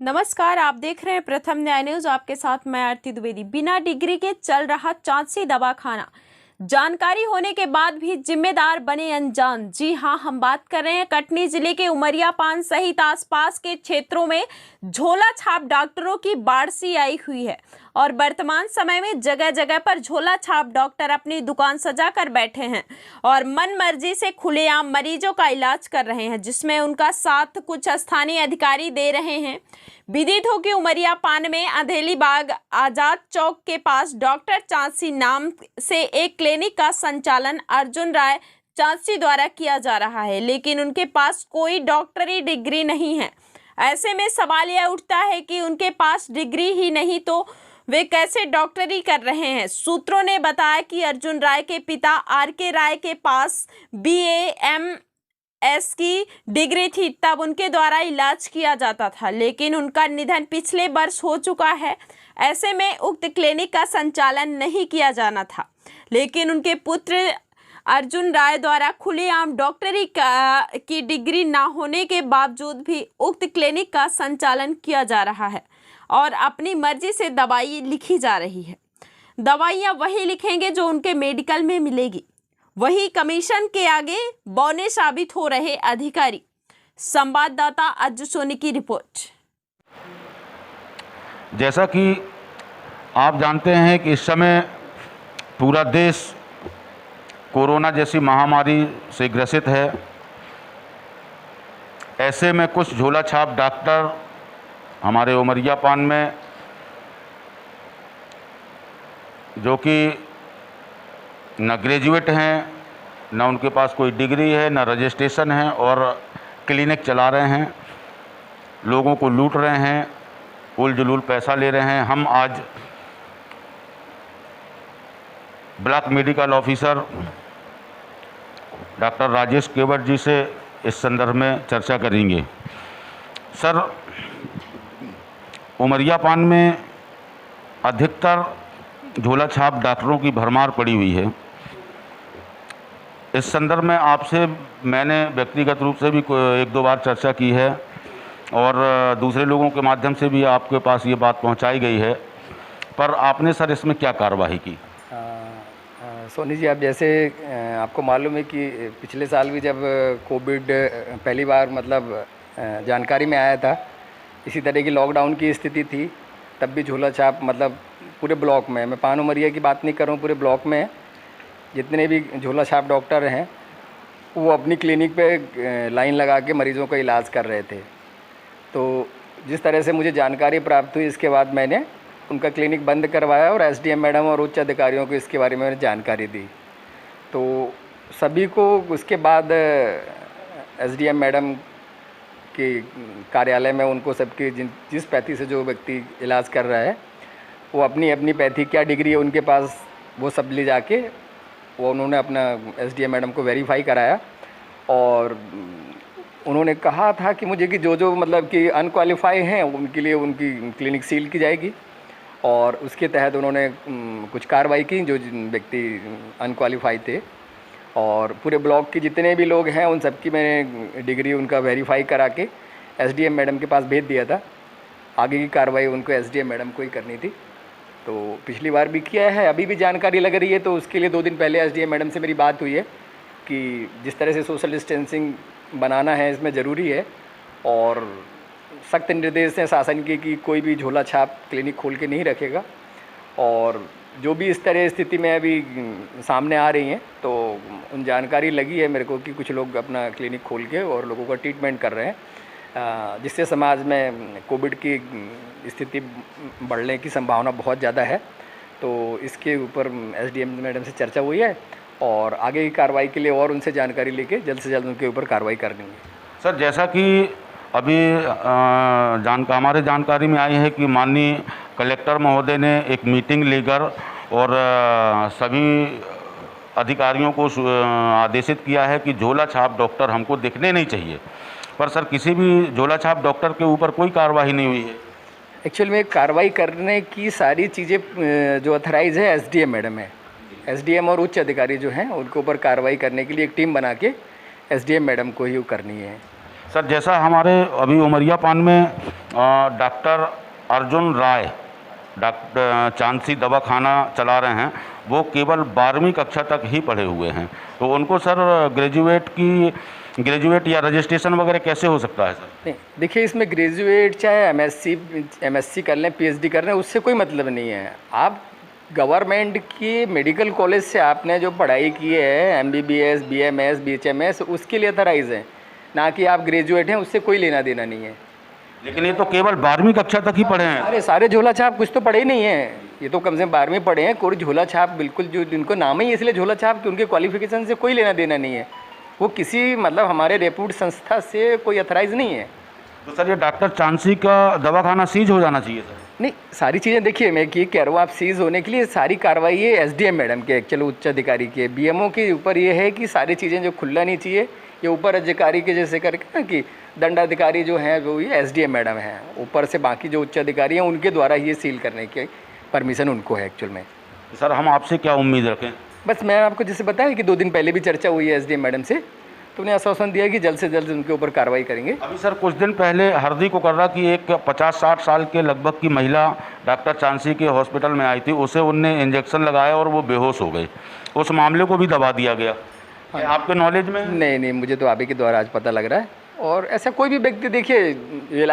नमस्कार, आप देख रहे हैं प्रथम न्याय न्यूज। आपके साथ मैं आरती द्विवेदी। बिना डिग्री के चल रहा चांसी दवाखाना, जानकारी होने के बाद भी जिम्मेदार बने अनजान। जी हां, हम बात कर रहे हैं कटनी जिले के उमरिया पान सहित आसपास के क्षेत्रों में झोला छाप डॉक्टरों की बाढ़ सी आई हुई है और वर्तमान समय में जगह जगह पर झोला छाप डॉक्टर अपनी दुकान सजा कर बैठे हैं और मन मर्जी से खुलेआम मरीजों का इलाज कर रहे हैं, जिसमें उनका साथ कुछ स्थानीय अधिकारी दे रहे हैं। विदित हो कि उमरिया पान में अंधेली बाग आजाद चौक के पास डॉक्टर चांसी नाम से एक क्लिनिक का संचालन अर्जुन राय चांसी द्वारा किया जा रहा है, लेकिन उनके पास कोई डॉक्टरी डिग्री नहीं है। ऐसे में सवाल यह उठता है कि उनके पास डिग्री ही नहीं तो वे कैसे डॉक्टरी कर रहे हैं। सूत्रों ने बताया कि अर्जुन राय के पिता आर.के. राय के पास BA.MS की डिग्री थी, तब उनके द्वारा इलाज किया जाता था, लेकिन उनका निधन पिछले वर्ष हो चुका है। ऐसे में उक्त क्लिनिक का संचालन नहीं किया जाना था, लेकिन उनके पुत्र अर्जुन राय द्वारा खुलेआम डॉक्टरी की डिग्री ना होने के बावजूद भी उक्त क्लिनिक का संचालन किया जा रहा है और अपनी मर्जी से दवाई लिखी जा रही है। दवाइयाँ वही लिखेंगे जो उनके मेडिकल में मिलेगी, वही कमीशन के आगे बौने साबित हो रहे अधिकारी। संवाददाता अज्जू सोनी की रिपोर्ट। जैसा कि आप जानते हैं कि इस समय पूरा देश कोरोना जैसी महामारी से ग्रसित है। ऐसे में कुछ झोला छाप डॉक्टर हमारे उमरिया पान में, जो कि न ग्रेजुएट हैं, न उनके पास कोई डिग्री है, न रजिस्ट्रेशन है, और क्लिनिक चला रहे हैं, लोगों को लूट रहे हैं, उल जुलूल पैसा ले रहे हैं। हम आज block medical officer doctor Rajesh Kewat ji से इस संदर्भ में चर्चा करेंगे। सर, उमरिया पान में अधिकतर झोला छाप डॉक्टरों की भरमार पड़ी हुई है। इस संदर्भ में आपसे मैंने व्यक्तिगत रूप से भी एक दो बार चर्चा की है और दूसरे लोगों के माध्यम से भी आपके पास ये बात पहुंचाई गई है, पर आपने सर इसमें क्या कार्रवाई की? सोनी जी, आप जैसे आपको मालूम है कि पिछले साल भी जब कोविड पहली बार जानकारी में आया था, इसी तरह की लॉकडाउन की स्थिति थी, तब भी झोला छाप पूरे ब्लॉक में, मैं पान उमरिया की बात नहीं कर रहा हूँ, पूरे ब्लॉक में जितने भी झोला छाप डॉक्टर हैं वो अपनी क्लिनिक पे लाइन लगा के मरीज़ों का इलाज कर रहे थे। तो जिस तरह से मुझे जानकारी प्राप्त हुई, इसके बाद मैंने उनका क्लिनिक बंद करवाया और SDM मैडम और उच्च अधिकारियों को इसके बारे में मैंने जानकारी दी। तो सभी को उसके बाद SDM मैडम के कार्यालय में उनको सबकी जिस पैथी से जो व्यक्ति इलाज कर रहा है, वो अपनी अपनी पैथी क्या डिग्री है उनके पास, वो सब ले जाके वो उन्होंने अपना SDM मैडम को वेरीफाई कराया और उन्होंने कहा था कि मुझे कि जो कि अनक्वालिफाई हैं उनके लिए उनकी क्लिनिक सील की जाएगी, और उसके तहत उन्होंने कुछ कार्रवाई की जो व्यक्ति अनक्वालिफाई थे, और पूरे ब्लॉक के जितने भी लोग हैं उन सबकी मैंने डिग्री उनका वेरीफाई करा के SDM मैडम के पास भेज दिया था। आगे की कार्रवाई उनको SDM मैडम को ही करनी थी। तो पिछली बार भी किया है, अभी भी जानकारी लग रही है, तो उसके लिए 2 दिन पहले SDM मैडम से मेरी बात हुई है कि जिस तरह से सोशल डिस्टेंसिंग बनाना है इसमें ज़रूरी है, और सख्त निर्देश हैं शासन के कि कोई भी झोला छाप क्लिनिक खोल के नहीं रखेगा। और जो भी इस तरह स्थिति में अभी सामने आ रही हैं, तो उन जानकारी लगी है मेरे को कि कुछ लोग अपना क्लिनिक खोल के और लोगों का ट्रीटमेंट कर रहे हैं, जिससे समाज में कोविड की स्थिति बढ़ने की संभावना बहुत ज़्यादा है। तो इसके ऊपर SDM मैडम से चर्चा हुई है और आगे की कार्रवाई के लिए और उनसे जानकारी लेके जल्द से जल्द उनके ऊपर कार्रवाई कर देंगे। सर, जैसा कि अभी हमारे जानकारी में आई है कि माननीय कलेक्टर महोदय ने एक मीटिंग लेकर और सभी अधिकारियों को आदेशित किया है कि झोला छाप डॉक्टर हमको दिखने नहीं चाहिए, पर सर किसी भी झोला छाप डॉक्टर के ऊपर कोई कार्रवाई नहीं हुई है। एक्चुअल में कार्रवाई करने की सारी चीज़ें जो ऑथराइज है SDM मैडम है। SDM और उच्च अधिकारी जो हैं उनके ऊपर कार्रवाई करने के लिए एक टीम बना के SDM मैडम को ही करनी है। सर जैसा हमारे अभी उमरिया पान में doctor Arjun Rai doctor chancy दवाखाना चला रहे हैं, वो केवल 12वीं कक्षा तक ही पढ़े हुए हैं, तो उनको सर ग्रेजुएट या रजिस्ट्रेशन वगैरह कैसे हो सकता है सर? नहीं, देखिए इसमें ग्रेजुएट चाहे एमएससी कर लें, पीएचडी कर लें, उससे कोई मतलब नहीं है। आप गवर्नमेंट की मेडिकल कॉलेज से आपने जो पढ़ाई की है एमबीबीएस, बीएमएस, बीएचएमएस, उसके लिए अथराइज है, ना कि आप ग्रेजुएट हैं, उससे कोई लेना देना नहीं है। लेकिन ये तो केवल 12वीं कक्षा तक ही पढ़े हैं। अरे सारे झोला छाप कुछ तो पढ़े ही नहीं है, ये तो कम से कम 12वीं पढ़े हैं। कोई झोला छाप बिल्कुल, जो जिनको नाम ही इसलिए झोला छाप कि उनके क्वालिफिकेशन से कोई लेना देना नहीं है, वो किसी मतलब हमारे रेप्यूट संस्था से कोई अथराइज नहीं है। तो सर ये डॉक्टर चांसी का दवाखाना सीज हो जाना चाहिए सर? नहीं, सारी चीज़ें देखिए, मैं ये कह रहा हूँ, आप सीज होने के लिए सारी कार्रवाई है एसडीएम मैडम के, एक्चुअली उच्च अधिकारी के, बीएमओ के ऊपर ये है कि सारी चीज़ें जो खुला नहीं चाहिए, ये ऊपर अधिकारी के जैसे करके ना कि दंडाधिकारी जो हैं वो ये एसडीएम मैडम हैं, ऊपर से बाकी जो उच्च अधिकारी हैं उनके द्वारा ये सील करने की परमिशन उनको है एक्चुअल में। सर हम आपसे क्या उम्मीद रखें? बस मैं आपको जैसे बताया कि 2 दिन पहले भी चर्चा हुई है एसडीएम मैडम से, तो उन्हें आश्वासन दिया कि जल्द से जल्द उनके ऊपर कार्रवाई करेंगे। अभी सर कुछ दिन पहले हरदी को कर रहा कि एक 50-60 साल के लगभग की महिला डॉक्टर चांसी के हॉस्पिटल में आई थी, उसे उनने इंजेक्शन लगाया और वो बेहोश हो गई, उस मामले को भी दबा दिया गया। आपके नॉलेज में? नहीं, मुझे तो आप ही के द्वारा आज पता लग रहा है। और ऐसा कोई भी व्यक्ति देखिए